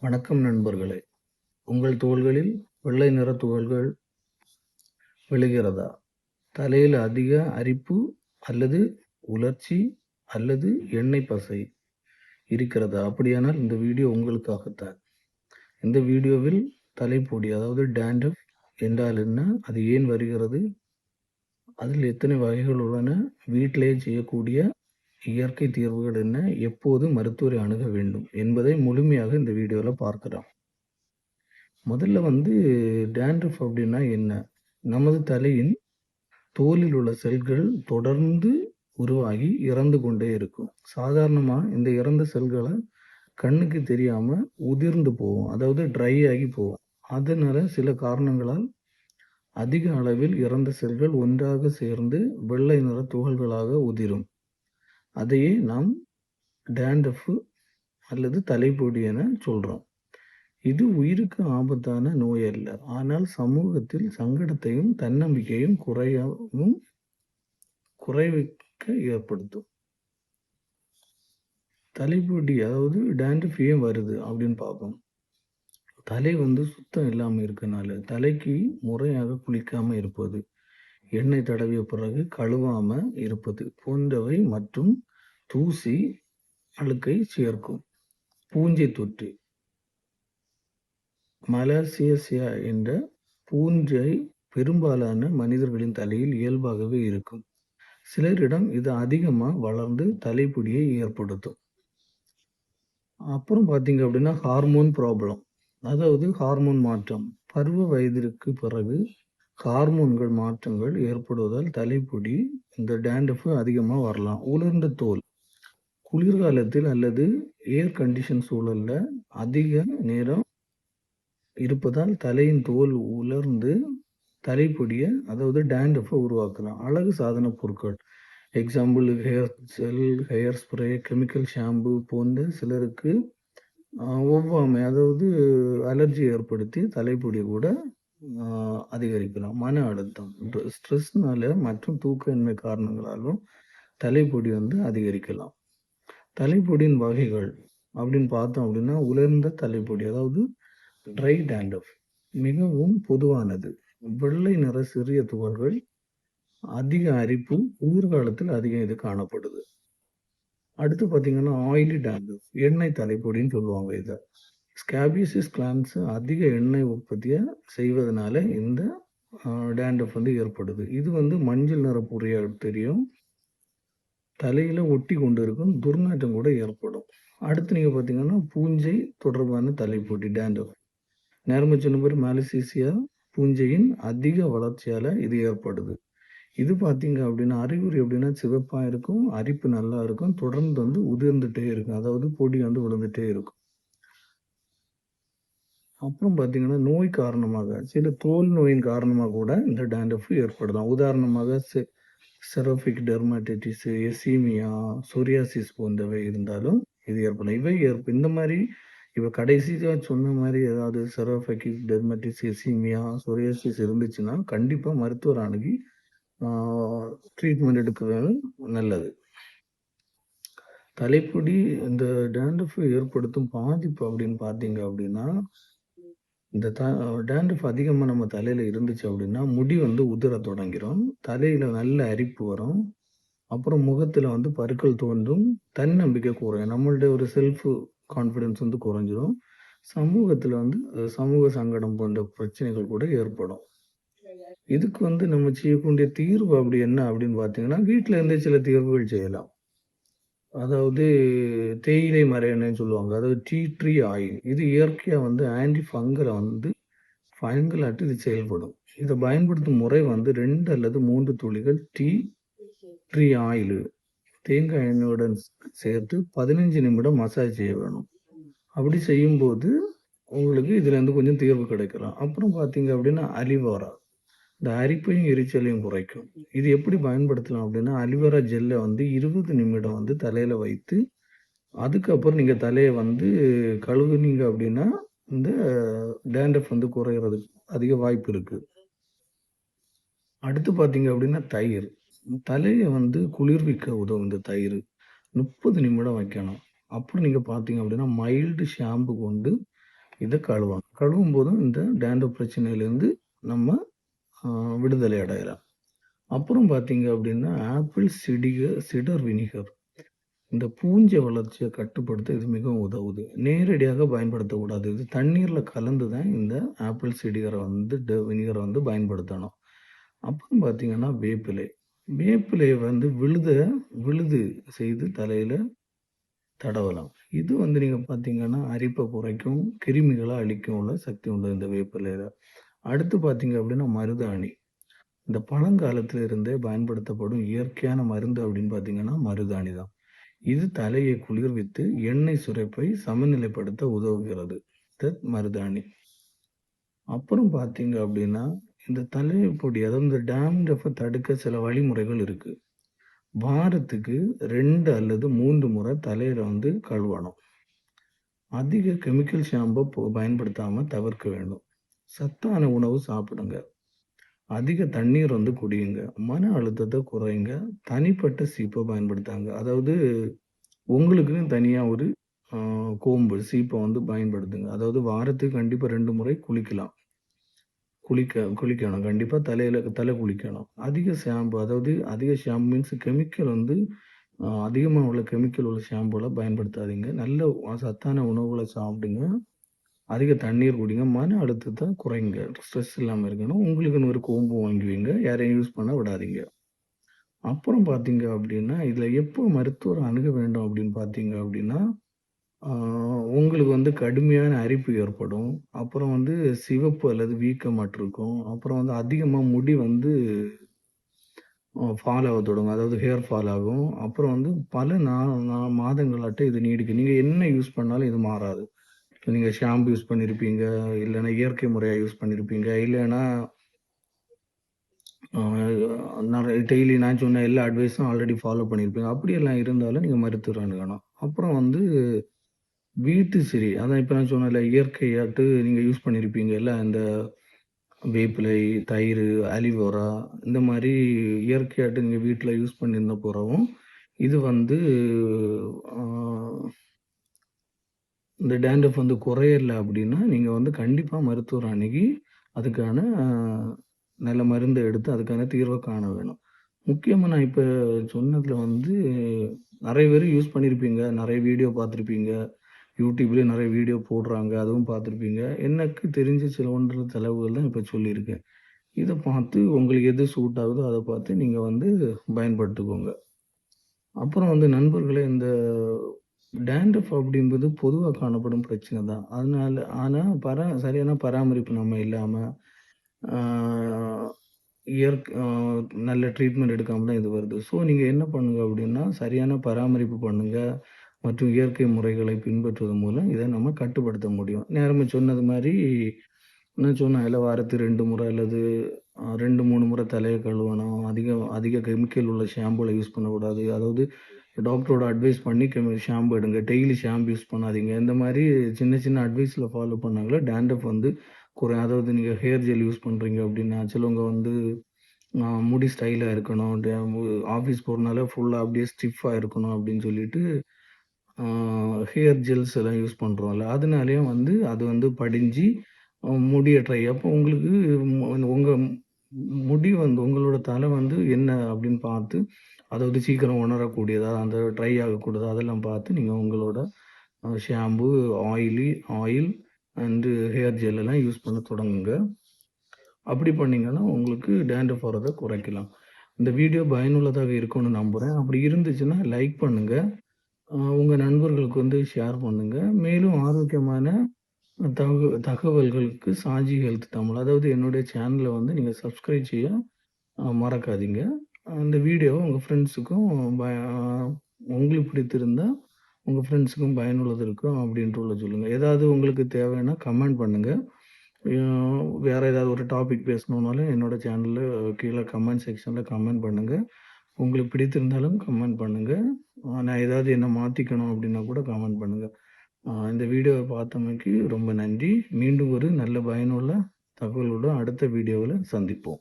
வணக்கம் நண்பர்களே! உங்கள் தோள்களில் வெள்ளை நிற துகள்கள் விழுகிறதா? தலையில் அதிக அரிப்பு அல்லது உலர்ச்சி அல்லது எண்ணெய் பசை இருக்கிறதா? அப்படியானால் இந்த வீடியோ உங்களுக்காகத்தான். இந்த வீடியோவில் தலைப்பொடி அதாவது டேண்ட்ரஃப் என்றால் என்ன? அது ஏன் வருகிறது? அதில் எத்தனை வகைகள் உள்ளன? வீட்டிலேயே செய்யக்கூடிய இயற்கை தீர்வுகள் என்ன? எப்போது மருத்துவரை அணுக வேண்டும்? என்பதை முழுமையாக இந்த வீடியோவில் பார்க்கலாம். முதல்ல டேண்ட்ரஃப் அப்படின்னா என்ன? நமது தலையின் தோலில் உள்ள செல்கள் தொடர்ந்து உருவாகி இறந்து கொண்டே இருக்கும். சாதாரணமா இந்த இறந்த செல்களை கண்ணுக்கு தெரியாம உதிர்ந்து போகும். அதாவது ட்ரை ஆகி போகும். அதனால சில காரணங்களால் அதிக அளவில் இறந்த செல்கள் ஒன்றாக சேர்ந்து வெள்ளை நிற துகள்களாக உதிரும். அதையே நாம் டேண்ட்ரஃப் அல்லது தலைப்பொடி என சொல்றோம். இது உயிருக்கு ஆபத்தான நோய் அல்ல. ஆனால் சமூகத்தில் சங்கடத்தையும் தன்னம்பிக்கையும் குறைவிக்க ஏற்படுத்தும். தலைப்பொடி அதாவது டேண்ட்ரஃப் ஏன் வருது அப்படின்னு பார்ப்போம். தலை சுத்தம் இல்லாமல் இருக்கனால, தலைக்கு முறையாக குளிக்காம இருப்பது, எண்ணெய் தடவிய பிறகு கழுவாம இருப்பது போன்றவை மற்றும் தூசி அழுக்கை சேர்க்கும். பூஞ்சை தொற்று மலாசேசியா என்ற பூஞ்சை பெரும்பாலான மனிதர்களின் தலையில் இயல்பாகவே இருக்கும். சிலரிடம் இது அதிகமா வளர்ந்து தலைப்பொடியை ஏற்படுத்தும். அப்புறம் பார்த்தீங்க அப்படின்னா ஹார்மோன் ப்ராப்ளம், அதாவது ஹார்மோன் மாற்றம். பருவ வயதிற்கு பிறகு ஹார்மோன்கள் மாற்றங்கள் ஏற்படுவதால் தலைப்பொடி இந்த டேண்ட்ரஃப் அதிகமாக வரலாம். உலர்ந்த தோல் குளிர்காலத்தில் அல்லது ஏர் கண்டிஷன் சூழல்ல அதிக நேரம் இருப்பதால் தலையின் தோல் உலர்ந்து தலைப்பொடியை அதாவது டேண்ட்ரஃபை உருவாக்கலாம். அழகு சாதன பொருட்கள் example hair gel, hair spray, chemical shampoo போன்ற சிலருக்கு ஒவ்வாமை அதாவது அலர்ஜி ஏற்படுத்தி தலைப்பொடி கூட அதிகரிக்கலாம். மன அழுத்தம், ஸ்ட்ரெஸ்னால மற்றும் தூக்கமின்மை காரணங்களாலும் தலைப்பொடி அதிகரிக்கலாம். தலைப்பொடியின் வகைகள் அப்படின்னு பார்த்தோம் அப்படின்னா உலர்ந்த தலைப்பொடி அதாவது ட்ரை டேண்ட்ரஃப் மிகவும் பொதுவானது. வெள்ளை நிற சிறிய துகள்கள், அதிக அரிப்பு, குளிர்காலத்தில் அதிகம் இது காணப்படுது. அடுத்து பார்த்தீங்கன்னா ஆயிலி டேண்ட்ரஃப், எண்ணெய் தலைப்பொடின்னு சொல்லுவாங்க இதை. ஸ்கேபியசிஸ் கிளான்ஸ் அதிக எண்ணெய் உற்பத்தியை செய்வதனால இந்த டேண்ட்ரஃப் ஏற்படுது. இது மஞ்சள் நிற பொறியா தெரியும், தலையில ஒட்டி கொண்டு இருக்கும், துர்நாற்றம் கூட ஏற்படும். அடுத்து நீங்க பார்த்தீங்கன்னா பூஞ்சை தொடர்பான தலைப்பொடி டேண்ட்ரஃப். நேர்மை சொன்ன பேர் மலாசேசியா பூஞ்சையின் அதிக வளர்ச்சியால இது ஏற்படுது. இது பார்த்தீங்க அப்படின்னா அறிகுறி எப்படின்னா சிவப்பா இருக்கும், அரிப்பு நல்லா இருக்கும், தொடர்ந்து உதிர்ந்துட்டே இருக்கும், அதாவது பொடி விழுந்துட்டே இருக்கும். அப்புறம் பார்த்தீங்கன்னா நோய் காரணமாக சில தோல் நோயின் காரணமாக கூட இந்த டேண்ட்ரஃப் ஏற்படலாம். உதாரணமாக செரோபிக் டெர்மடைட்டிஸ், எசீமியா, சொரியாசிஸ் போன்றவை இருந்தாலும் இது ஏற்படலாம். இந்த மாதிரி இப்போ கடைசியாக சொன்ன மாதிரி ஏதாவது செரோபிக் டெர்மடைட்டிஸ், எசீமியா, சொரியாசிஸ் இருந்துச்சுன்னா கண்டிப்பாக மருத்துவர் அணுகி ட்ரீட்மெண்ட் எடுக்கிறது நல்லது. தலைப்பொடி இந்த டேண்ட்ரஃப் ஏற்படுத்தும் பாதிப்பு அப்படின்னு பார்த்தீங்க அப்படின்னா, இந்த டேண்ட்ரஃப் அதிகமாக நம்ம தலையில் இருந்துச்சு அப்படின்னா முடி உதிர தொடங்கிடும், தலையில் நல்ல அரிப்பு வரும், அப்புறம் முகத்தில் பருக்கள் தோன்றும், தன்னம்பிக்கை குறையும், நம்மளுடைய ஒரு செல்ஃப் கான்ஃபிடென்ஸ் குறைஞ்சிரும், சமூகத்தில் சமூக சங்கடம் போன்ற பிரச்சனைகள் கூட ஏற்படும். இதுக்கு நம்ம செய்யக்கூடிய தீர்வு அப்படி என்ன அப்படின்னு பார்த்தீங்கன்னா, வீட்டில் இருந்தே சில தீர்வுகள் செய்யலாம். அதாவது தேயிலை மர எண்ணெய்ன்னு சொல்லுவாங்க, அதாவது டீ ட்ரீ ஆயில். இது இயற்கையாக ஆன்டி ஃபங்கலாட்டு இது செயல்படும். இதை பயன்படுத்தும் முறை 2 அல்லது 3 துளிகள் டீ ட்ரீ ஆயில் தேங்காய் எண்ணெயுடன் சேர்த்து 15 நிமிடம் மசாஜ் செய்ய வேணும். அப்படி செய்யும்போது உங்களுக்கு இதுலேருந்து கொஞ்சம் தீர்வு கிடைக்கலாம். அப்புறம் பார்த்தீங்க அப்படின்னா அலிவேரா, இந்த அரிப்பையும் எரிச்சலையும் குறைக்கும். இது எப்படி பயன்படுத்தலாம் அப்படின்னா அலிவேரா ஜெல்லை 20 நிமிடம் தலையில் வைத்து அதுக்கப்புறம் நீங்கள் தலையை கழுவுனீங்க அப்படின்னா இந்த டேண்ட்ரஃப் குறையிறதுக்கு அதிக வாய்ப்பு இருக்குது. அடுத்து பார்த்தீங்க அப்படின்னா தயிர், தலையை குளிர்விக்க உதவும். இந்த தயிர் 30 நிமிடம் வைக்கணும். அப்புறம் நீங்கள் பார்த்தீங்க அப்படின்னா மைல்டு ஷாம்பு கொண்டு இத கழுவணும். கழுவும் போதும் இந்த டேண்ட்ரஃப் பிரச்சனையிலேருந்து நம்ம விடுதலை அடையலாம். அப்புறம் பார்த்தீங்க அப்படின்னா, ஆப்பிள் சிடர் வினிகர். இந்த பூஞ்சை வளர்ச்சிய கட்டுப்படுத்த இது மிகவும் உதவுது. நேரடியாக பயன்படுத்தக்கூடாது. இது தண்ணீர்ல கலந்து தான் இந்த ஆப்பிள் வினிகர வந்து பயன்படுத்தணும். அப்புறம் பார்த்தீங்கன்னா, வேப்பிலை. வேப்பிலைய வந்து விழுது செய்து தலையில தடவலாம். இது வந்து நீங்க பார்த்தீங்கன்னா, அரிப்ப குறைக்கும், கிருமிகள அழிக்கும் உள்ள சக்தி உண்டு இந்த வேப்பிலையில. அடுத்து பார்த்தீங்க அப்படின்னா, மருதாணி. இந்த பழங்காலத்துல இருந்தே பயன்படுத்தப்படும் இயற்கையான மருந்து அப்படின்னு பார்த்தீங்கன்னா, மருதாணி தான். இது தலையை குளிர்வித்து எண்ணெய் சுரப்பை சமநிலைப்படுத்த உதவுகிறது. மருதாணி. அப்புறம் பார்த்தீங்க அப்படின்னா, இந்த தலைப்பொடி அதாவது இந்த டாண்ட்ரஃப்ப தடுக்க சில வழிமுறைகள் இருக்கு. வாரத்துக்கு 2 அல்லது 3 முறை தலையில வந்து கழுவணும். அதிக கெமிக்கல் ஷாம்பு பயன்படுத்தாம தவிர்க்க வேண்டும். சத்தான உணவு சாப்பிடுங்க. அதிக தண்ணீர் வந்து குடியுங்க. மன அழுத்தத்த குறைங்க. தனிப்பட்ட சீப்ப பயன்படுத்தாங்க. அதாவது உங்களுக்குன்னு தனியா ஒரு அ சீப்ப வந்து பயன்படுத்துங்க. அதாவது வாரத்துக்கு கண்டிப்பா 2 முறை குளிக்கலாம். குளிக்கணும். கண்டிப்பா தலை குளிக்கணும். அதிக ஷாம்பு மீன்ஸ் கெமிக்கல் வந்து அதிகமா உள்ள கெமிக்கல் உள்ள ஷாம்புலாம் பயன்படுத்தாதீங்க. நல்ல சத்தான உணவுகள சாப்பிடுங்க. அதிக தண்ணீர் குடிங்க. மன அழுத்தத்த குறைங்க. ஸ்ட்ரெஸ் இல்லாம இருக்கணும். உங்களுக்குன்னு ஒரு கோம்பு வாங்கி வைங்க. யாரையும் யூஸ் பண்ண விடாதீங்க. அப்புறம் பார்த்தீங்க அப்டின்னா, இதில எப்போ மருத்துவர அணுக வேண்டும் அப்படின்னு பார்த்தீங்க அப்டின்னா, ஆ உங்களுக்கு வந்து கடுமையான அரிப்பு ஏற்படும். அப்புறம் வந்து சிவப்பு அல்லது வீக்கமாட்டு இருக்கும். அப்புறம் வந்து அதிகமா முடி வந்து ஃபால் ஆக தொடங்கும். அதாவது ஹேர் ஃபால் ஆகும். அப்புறம் வந்து பல நா நா மாதங்களாட்ட இது நீடிக்கும். நீங்க என்ன யூஸ் பண்ணாலும் இது மாறாது. நீங்க ஷாம்பு யூஸ் பண்ணியிருப்பீங்க, இல்லன்னா இயற்கை முறையா யூஸ் பண்ணியிருப்பீங்க, இல்லன்னா அ டெய்லி நான் சொன்ன எல்லா அட்வைஸும் ஆல்ரெடி ஃபாலோ பண்ணியிருப்பீங்க. அப்படியெல்லாம் இருந்தாலும் நீங்க மருத்துவர அணுகணும். அப்புறம் வந்து வீட்டு சிரி அதான் இப்ப நான் சொன்னேன்ல, இயற்கையாட்டு நீங்க யூஸ் பண்ணியிருப்பீங்கல்ல, இந்த வேப்பிலை, தயிரு, ஆலிவேரா இந்த மாரி இயற்கையாட்டு நீங்க வீட்ல யூஸ் பண்ணியிருந்த பிறகும், இது வந்து ஆ இந்த டேண்ட்ரஃப் வந்து குறையல அப்படின்னா, நீங்க வந்து கண்டிப்பா மருத்துவர அணுகி, அதுக்கான நல்ல மருந்த எடுத்து அதுக்கான தீர்வ காண வேணும். முக்கியமா நான் இப்ப சொன்னதுல வந்து நெறைய பேரு யூஸ் பண்ணியிருப்பீங்க. நெறைய வீடியோ பார்த்துருப்பீங்க. YouTubeலயே நெறைய வீடியோ போடுறாங்க. அதுவும் பார்த்துருப்பீங்க. எனக்கு தெரிஞ்ச சில ஒன்று செலவுகள் தான் இப்ப சொல்லியிருக்கேன். இத பார்த்து உங்களுக்கு எது சூட் ஆகுதோ அத பார்த்து நீங்க வந்து பயன்படுத்திக்கோங்க. அப்புறம் வந்து நண்பர்களே இந்த டாண்ட்ரஃப் அப்படின்பது பொதுவா காணப்படும் பிரச்சனை தான். ஆனா சரியான பராமரிப்பு நம்ம இல்லாம, ஆ இயற்க் அ நல்ல ட்ரீட்மெண்ட் எடுக்காம தான் இது வருது. ஸோ நீங்க என்ன பண்ணுங்க அப்படின்னா, சரியான பராமரிப்பு பண்ணுங்க. மற்றும் இயற்கை முறைகளை பின்பற்றுவதன் மூலம் இத நம்ம கட்டுப்படுத்த முடியும். நேரமே சொன்னது மாரி நான் சொன்னேன்ல வாரத்துக்கு 2 முறை அல்லது 2, 3 முறை தலைய கழுவணும். அதிக கெமிக்கல் உள்ள ஷாம்புல யூஸ் பண்ணக்கூடாது. அதாவது டாக்டரோட அட்வைஸ் பண்ணி ஷாம்பு எடுங்க. டெய்லி ஷாம்பு யூஸ் பண்ணாதீங்க. இந்த மாரி சின்ன சின்ன அட்வைஸ்ல ஃபாலோ பண்ணாங்களா டாண்ட்ரஃப் வந்து குறையும். அதாவது நீங்க ஹேர் ஜெல் யூஸ் பண்றீங்க அப்படின்னா, சிலவங்க வந்து முடி ஸ்டைலா இருக்கணும். ஆஃபீஸ் போறனால ஃபுல்லா அப்படியே ஸ்டிஃப்பா இருக்கணும் அப்படின்னு சொல்லிட்டு, ஆ ஹேர் ஜெல்ஸ் எல்லாம் யூஸ் பண்றோம்ல. அதனாலயும் வந்து அது வந்து படிஞ்சு முடிய அப்போ உங்களுக்கு உங்க முடி வந்து உங்களோட தலை வந்து என்ன அப்படின்னு பார்த்து, அதாவது சீக்கிரம் உணரக்கூடியதா, அந்த ட்ரை ஆகக்கூடாதா அதெல்லாம் பார்த்து நீங்க உங்களோட shampoo, oil and hair gel எல்லாம் யூஸ் பண்ண தொடங்குங்க. அப்படி பண்ணீங்கன்னா, உங்களுக்கு டாண்ட்ரஃப் வர்றத குறைக்கலாம். இந்த வீடியோ பயனுள்ளதாக இருக்கும்னு நம்புறேன். அப்படி இருந்துச்சுன்னா லைக் பண்ணுங்க. உங்க நண்பர்களுக்கு வந்து ஷேர் பண்ணுங்க. மேலும் ஆரோக்கியமான தகவல்களுக்கு சாஜி ஹெல்த் தமிழ் அதாவது என்னுடைய சேனல வந்து நீங்க சப்ஸ்கிரைப் செய்ய மறக்காதீங்க. இந்த வீடியோவ உங்க ஃப்ரெண்ட்ஸுக்கும் உங்களுக்கு பிடித்திருந்தா உங்க ஃப்ரெண்ட்ஸுக்கும் பயனுள்ளது இருக்கும் அப்படின்றத சொல்லுங்க. ஏதாவது உங்களுக்கு தேவைன்னா கமெண்ட் பண்ணுங்க. வேற ஏதாவது ஒரு டாபிக் பேசணும்னாலும் என்னோட சேனல்ல கீழ கமெண்ட் செக்ஷன்ல கமெண்ட் பண்ணுங்க. உங்களுக்கு பிடித்திருந்தாலும் கமெண்ட் பண்ணுங்க. நான் ஏதாவது என்ன மாத்திக்கணும் அப்படின்னா கூட கமெண்ட் பண்ணுங்க. இந்த வீடியோவ பார்த்தமைக்கு ரொம்ப நன்றி. மீண்டும் ஒரு நல்ல பயனுள்ள தகவலுடன் அடுத்த வீடியோவுல சந்திப்போம்.